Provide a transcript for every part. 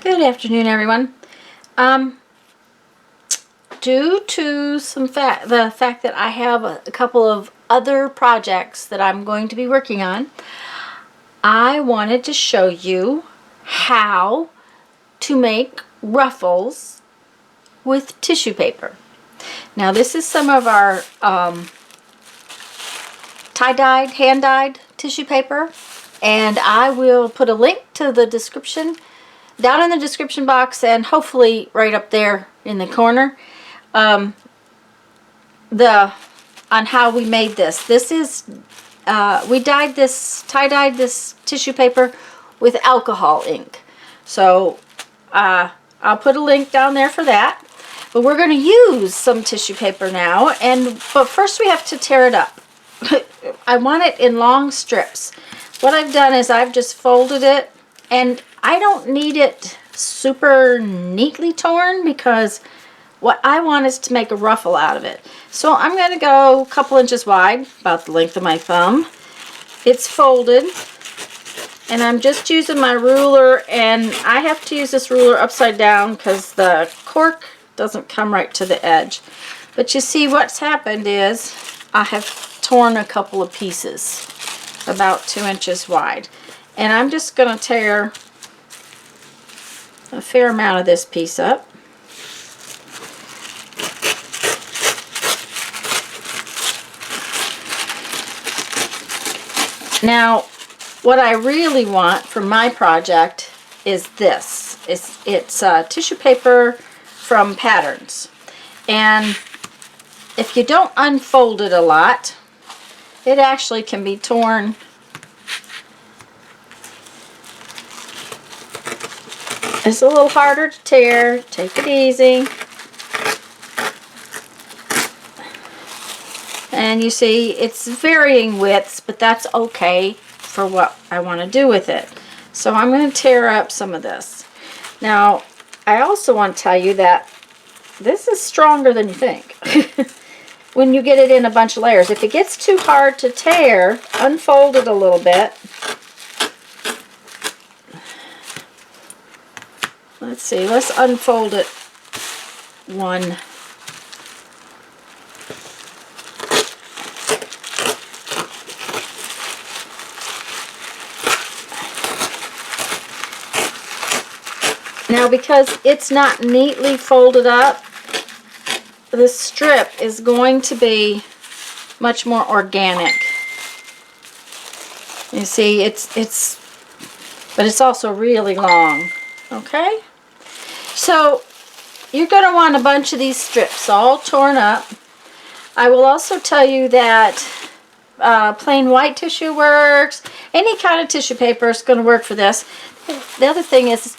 Good afternoon, everyone. Due to the fact that I have a couple of other projects that I'm going to be working on, I wanted to show you how to make ruffles with tissue paper. Now, this is some of our tie-dyed, hand-dyed tissue paper, and I will put a link to the description down in the description box and hopefully right up there in the corner on how we made this. This is we tie-dyed this tissue paper with alcohol ink. So I'll put a link down there for that. But we're going to use some tissue paper now, but first we have to tear it up. I want it in long strips. What I've done is I've just folded it, and I don't need it super neatly torn because what I want is to make a ruffle out of it. So I'm going to go a couple inches wide, about the length of my thumb. It's folded, and I'm just using my ruler, and I have to use this ruler upside down because the cork doesn't come right to the edge. But you see what's happened is I have torn a couple of pieces about 2 inches wide. And I'm just going to tear a fair amount of this piece up. Now, what I really want for my project is this. It's tissue paper from Patterns. And if you don't unfold it a lot, it actually can be torn. It's a little harder to tear. Take it easy. And you see, it's varying widths, but that's okay for what I want to do with it. So I'm going to tear up some of this. Now, I also want to tell you that this is stronger than you think when you get it in a bunch of layers. If it gets too hard to tear, unfold it a little bit. Let's see, let's unfold it one. Now, because it's not neatly folded up, this strip is going to be much more organic. You see, but it's also really long. Okay? So, you're going to want a bunch of these strips all torn up. I will also tell you that plain white tissue works. Any kind of tissue paper is going to work for this. The other thing is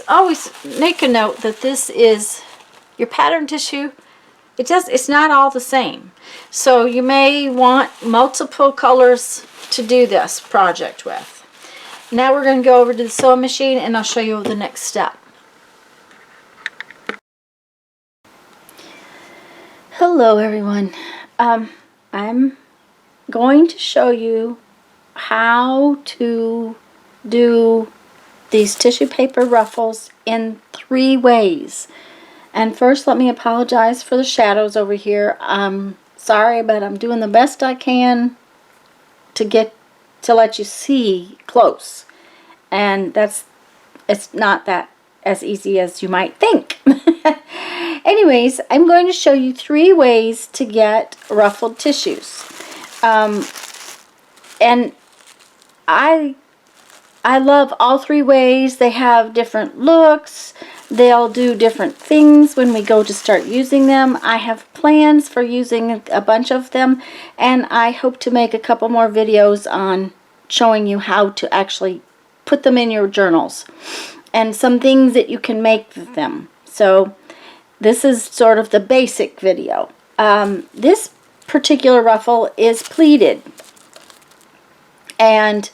always make a note that this is your pattern tissue. It's not all the same. So you may want multiple colors to do this project with. Now we're going to go over to the sewing machine and I'll show you the next step. Hello everyone. I'm going to show you how to do these tissue paper ruffles in 3 ways. And first, let me apologize for the shadows over here. I'm sorry, but I'm doing the best I can to let you see close. And it's not that as easy as you might think. Anyways, I'm going to show you 3 ways to get ruffled tissues. And I love all 3 ways. They have different looks. They'll do different things when we go to start using them. I have plans for using a bunch of them, and I hope to make a couple more videos on showing you how to actually put them in your journals and some things that you can make with them. So this is sort of the basic video. This particular ruffle is pleated, and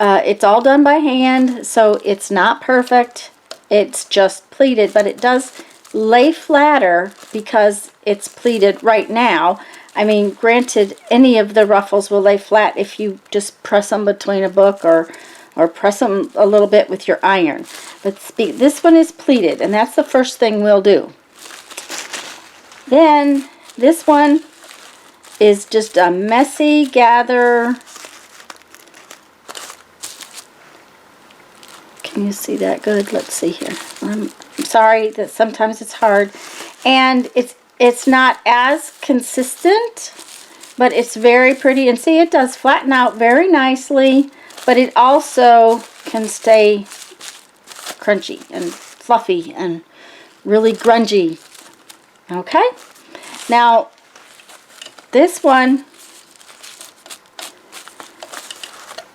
it's all done by hand, so it's not perfect. It's just pleated, but it does lay flatter because it's pleated right now. I mean, granted, any of the ruffles will lay flat if you just press them between a book or or press them a little bit with your iron. But this one is pleated, and that's the first thing we'll do. Then this one is just a messy gather. Can you see that good? Let's see here. I'm sorry that sometimes it's hard, and it's not as consistent, but it's very pretty. And see, it does flatten out very nicely, but it also can stay crunchy and fluffy and really grungy. Okay, now this one,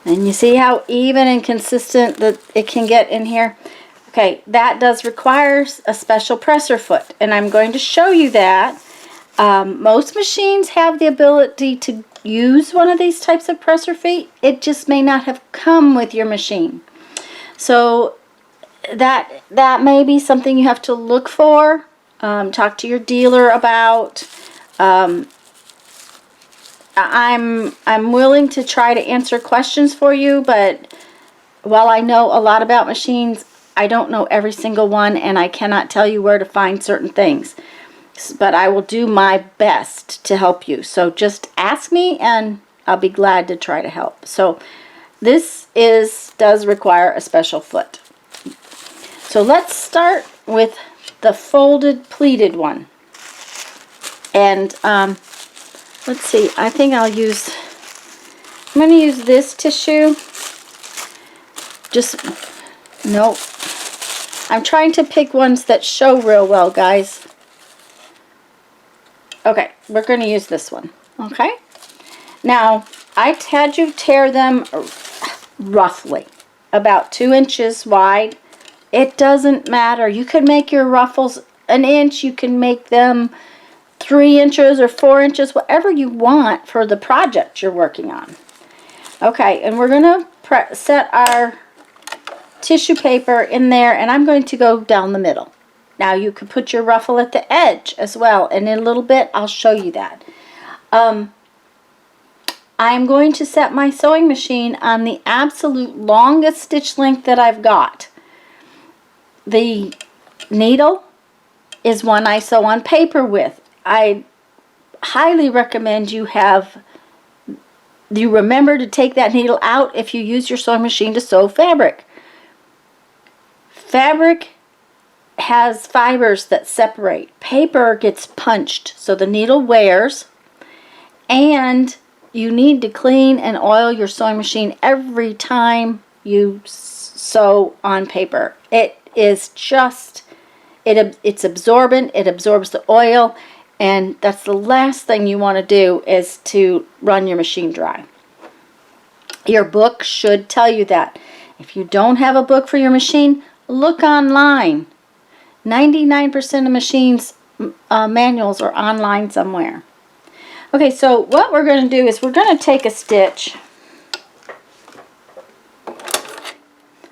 and you see how even and consistent that it can get in here. Okay, that does require a special presser foot, and I'm going to show you that. Most machines have the ability to use one of these types of presser feet. It just may not have come with your machine. So that may be something you have to look for. Talk to your dealer about. I'm willing to try to answer questions for you, but while I know a lot about machines, I don't know every single one, and I cannot tell you where to find certain things. But I will do my best to help you. So just ask me, and I'll be glad to try to help. So this does require a special foot. So let's start with the folded pleated one. And let's see, I think I'm going to use this tissue. Nope. I'm trying to pick ones that show real well, guys. Okay, we're going to use this one. Okay. Now, I had you tear them roughly about 2 inches wide. It doesn't matter. You could make your ruffles an inch. You can make them 3 inches or 4 inches, whatever you want for the project you're working on. Okay, and we're going to set our tissue paper in there, and I'm going to go down the middle. Now you could put your ruffle at the edge as well, and in a little bit I'll show you that. I'm going to set my sewing machine on the absolute longest stitch length that I've got. The needle is one I sew on paper with. I highly recommend you remember to take that needle out if you use your sewing machine to sew fabric. Fabric has fibers that separate. Paper gets punched, so the needle wears, and you need to clean and oil your sewing machine every time you sew on paper. It is just, it's absorbent, it absorbs the oil, and that's the last thing you want to do is to run your machine dry. Your book should tell you that. If you don't have a book for your machine, look online. 99% of machines manuals are online somewhere. Okay, so what we're going to do is we're going to take a stitch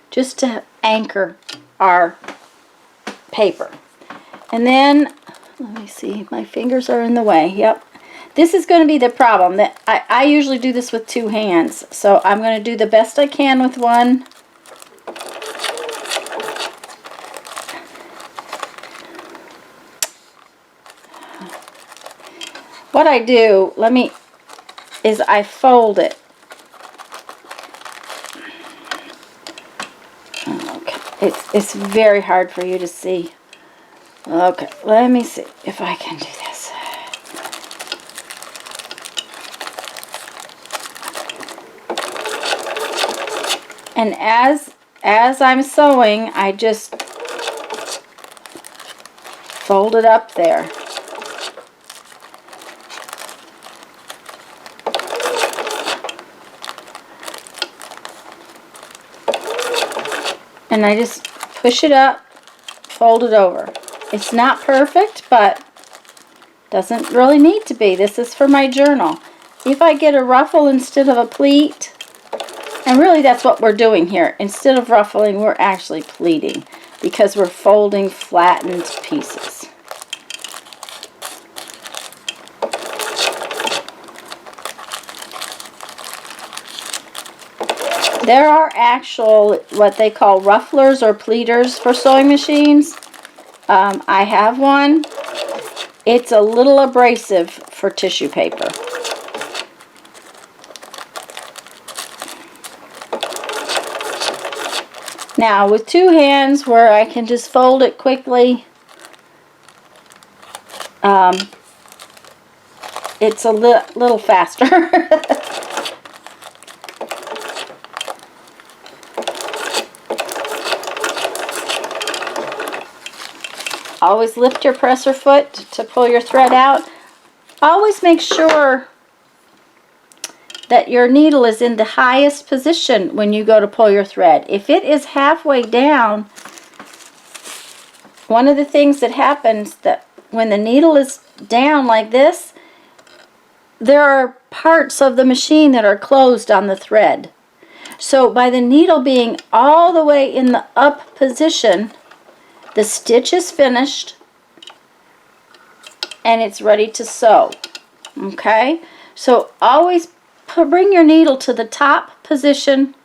just to anchor our paper. And then, let me see, my fingers are in the way. Yep. This is going to be the problem. That I usually do this with 2 hands, so I'm going to do the best I can with one. What I do, is I fold it. Okay, it's very hard for you to see. Okay, let me see if I can do this. And as I'm sewing, I just fold it up there. And I just push it up, fold it over. It's not perfect, but doesn't really need to be. This is for my journal. If I get a ruffle instead of a pleat, and really that's what we're doing here. Instead of ruffling, we're actually pleating because we're folding flattened pieces. There are actual, what they call rufflers or pleaters for sewing machines. I have one. It's a little abrasive for tissue paper. Now, with two hands where I can just fold it quickly, it's a little faster. Always lift your presser foot to pull your thread out. Always make sure that your needle is in the highest position when you go to pull your thread. If it is halfway down, one of the things that happens that when the needle is down like this, there are parts of the machine that are closed on the thread. So by the needle being all the way in the up position, the stitch is finished and it's ready to sew. Okay? So always bring your needle to the top position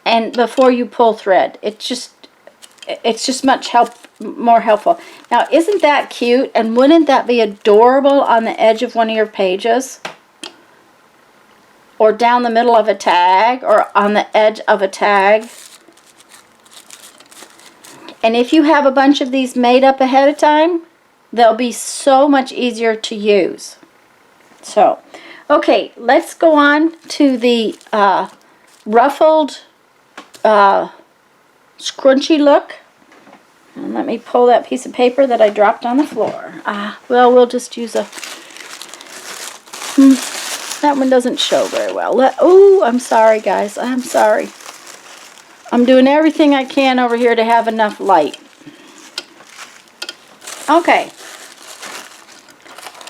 and before you pull thread. It's just much more helpful. Now, isn't that cute? And wouldn't that be adorable on the edge of one of your pages? Or down the middle of a tag, or on the edge of a tag? And if you have a bunch of these made up ahead of time, they'll be so much easier to use. So, okay, let's go on to the ruffled scrunchy look. And let me pull that piece of paper that I dropped on the floor. Well, we'll just use a... that one doesn't show very well. Oh, I'm sorry, guys. I'm sorry. I'm doing everything I can over here to have enough light. Okay.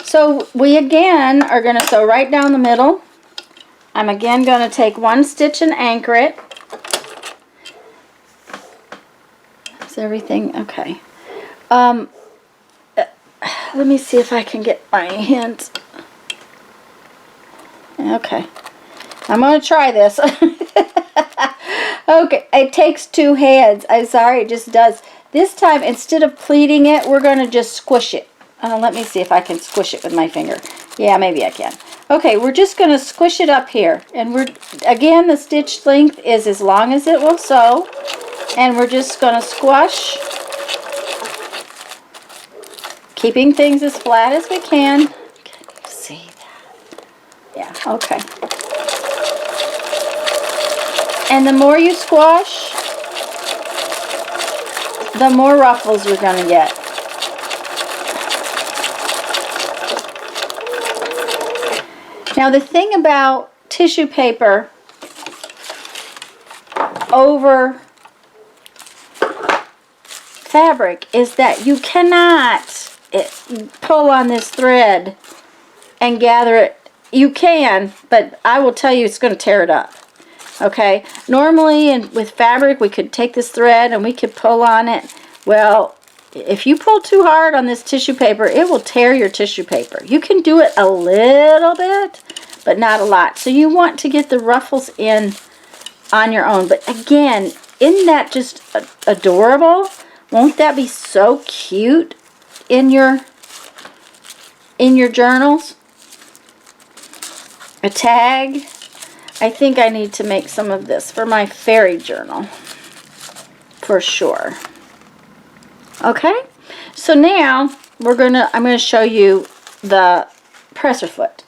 So we again are going to sew right down the middle. I'm again going to take one stitch and anchor it. Is everything okay? Let me see if I can get my hands. Okay. I'm going to try this. Okay, it takes two hands. I'm sorry, it just does. This time, instead of pleating it, we're going to just squish it. Let me see if I can squish it with my finger. Yeah, maybe I can. Okay, we're just going to squish it up here. And again, the stitch length is as long as it will sew. And we're just going to squash, keeping things as flat as we can. Can you see that? Yeah, okay. And the more you squash, the more ruffles you're going to get. Now the thing about tissue paper over fabric is that you cannot pull on this thread and gather it. You can, but I will tell you it's going to tear it up. Okay, normally with fabric we could take this thread and we could pull on it. Well, if you pull too hard on this tissue paper, it will tear your tissue paper. You can do it a little bit, but not a lot. So you want to get the ruffles in on your own. But again, isn't that just adorable? Won't that be so cute in your journals? A tag. I think I need to make some of this for my fairy journal, for sure. Okay, so now I'm gonna show you the presser foot.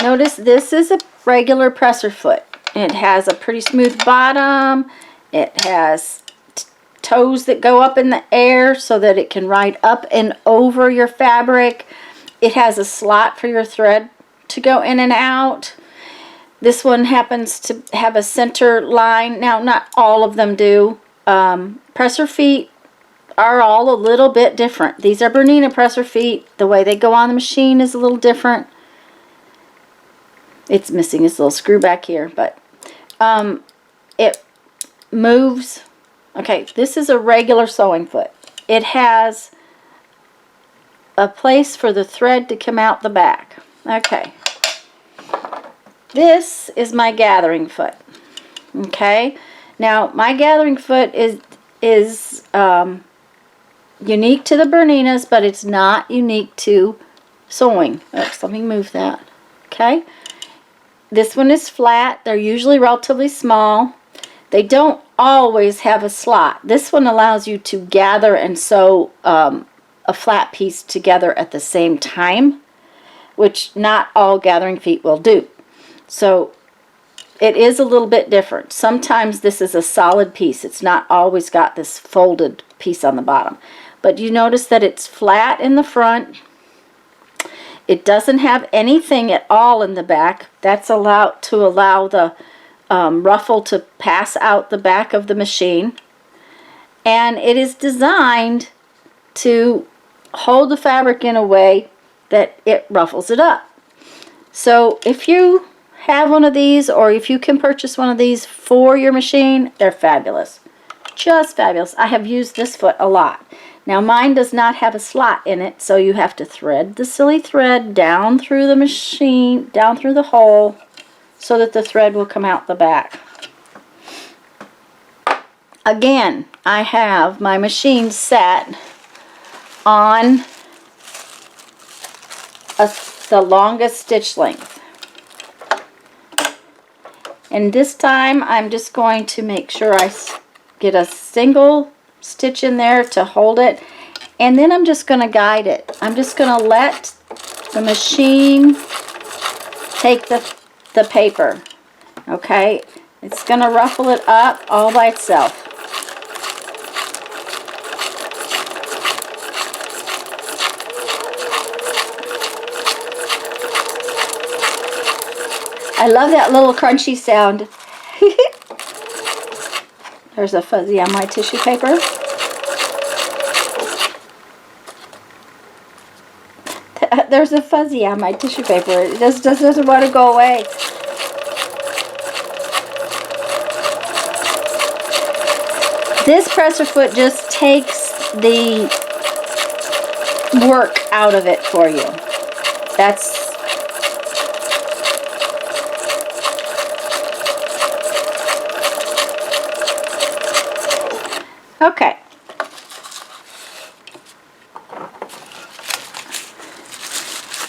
Notice this is a regular presser foot. It has a pretty smooth bottom. It has toes that go up in the air so that it can ride up and over your fabric. It has a slot for your thread to go in and out. This one happens to have a center line. Now, not all of them do. Presser feet are all a little bit different. These are Bernina presser feet. The way they go on the machine is a little different. It's missing its little screw back here, but it moves. Okay, this is a regular sewing foot. It has a place for the thread to come out the back. Okay. this is my gathering foot. Okay, now my gathering foot is unique to the Berninas, but it's not unique to sewing. Oops, let me move that. Okay, this one is flat. They're usually relatively small. They don't always have a slot. This one allows you to gather and sew a flat piece together at the same time, which not all gathering feet will do. So it is a little bit different. Sometimes this is a solid piece. It's not always got this folded piece on the bottom. But you notice that it's flat in the front. It doesn't have anything at all in the back. That's allowed to allow the ruffle to pass out the back of the machine. And it is designed to hold the fabric in a way that it ruffles it up. So if you have one of these, or if you can purchase one of these for your machine, they're fabulous. Just fabulous. I have used this foot a lot. Now mine does not have a slot in it, so you have to thread the silly thread down through the machine, down through the hole, so that the thread will come out the back. Again, I have my machine set on the longest stitch length. And this time I'm just going to make sure I get a single stitch in there to hold it, and then I'm just going to guide it. I'm just going to let the machine take the paper. Okay, it's going to ruffle it up all by itself. I love that little crunchy sound. There's a fuzzy on my tissue paper. There's a fuzzy on my tissue paper. It just doesn't want to go away. This presser foot just takes the work out of it for you. That's okay.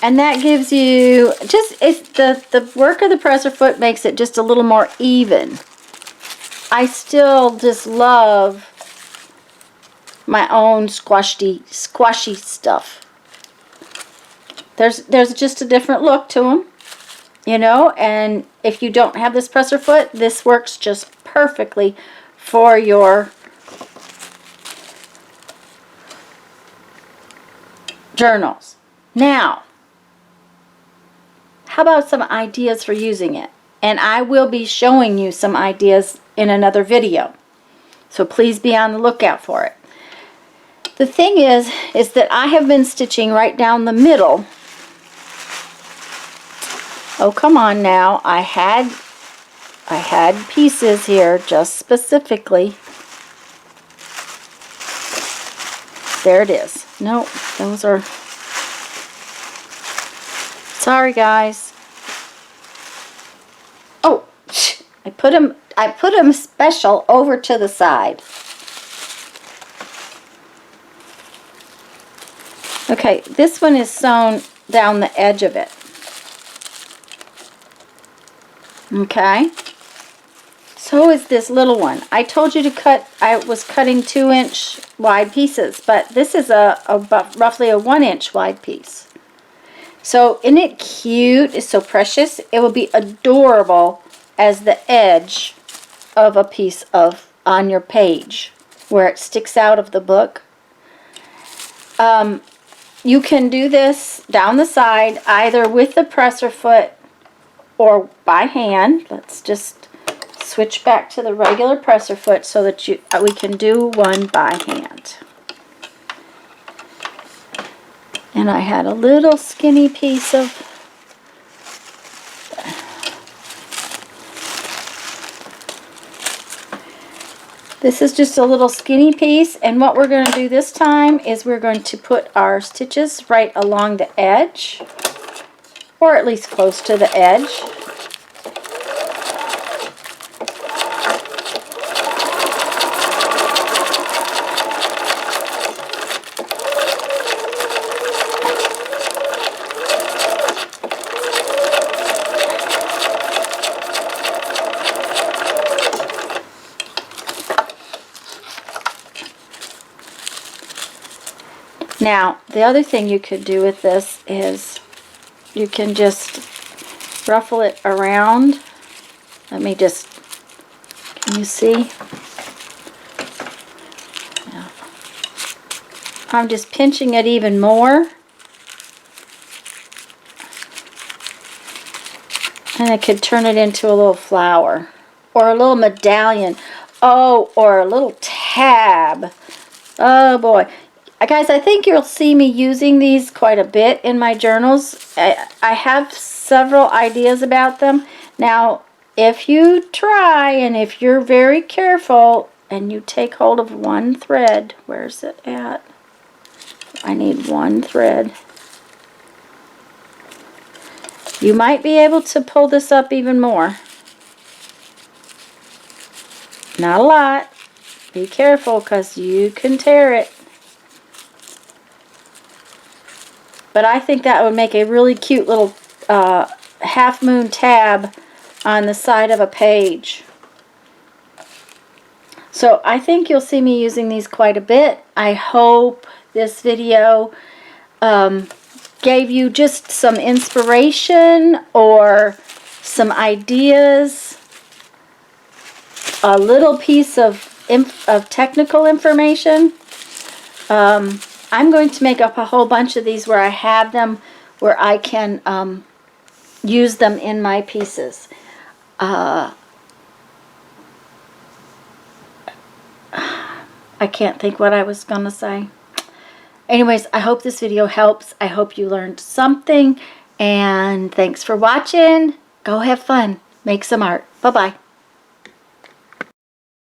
And that gives you just, it's the work of the presser foot makes it just a little more even. I still just love my own squashy stuff. There's just a different look to them, you know, and if you don't have this presser foot, this works just perfectly for your journals. Now, how about some ideas for using it? And I will be showing you some ideas in another video. So please be on the lookout for it. The thing is that I have been stitching right down the middle. Oh, come on now. I had pieces here just specifically. There it is. Nope, those are... Sorry, guys. Oh, I put them special over to the side. Okay, this one is sewn down the edge of it. Okay. So is this little one. I told you to cut, I was cutting 2-inch wide pieces, but this is roughly a 1-inch wide piece. So isn't it cute? It's so precious. It will be adorable as the edge of a piece of on your page where it sticks out of the book. You can do this down the side either with the presser foot or by hand. Let's just switch back to the regular presser foot so that we can do one by hand. And I had a little skinny piece of this is just a little skinny piece, and what we're going to do this time is we're going to put our stitches right along the edge, or at least close to the edge. Now, the other thing you could do with this is you can just ruffle it around. Let me just, can you see? Yeah. I'm just pinching it even more. And I could turn it into a little flower or a little medallion. Oh, or a little tab. Oh boy. Guys, I think you'll see me using these quite a bit in my journals. I have several ideas about them. Now, if you try and if you're very careful and you take hold of one thread, where's it at? I need one thread. You might be able to pull this up even more. Not a lot. Be careful because you can tear it. But I think that would make a really cute little half moon tab on the side of a page. So I think you'll see me using these quite a bit. I hope this video gave you just some inspiration or some ideas, a little piece of technical information. I'm going to make up a whole bunch of these where I have them, where I can use them in my pieces. I can't think what I was going to say. Anyways, I hope this video helps. I hope you learned something. And thanks for watching. Go have fun. Make some art. Bye-bye.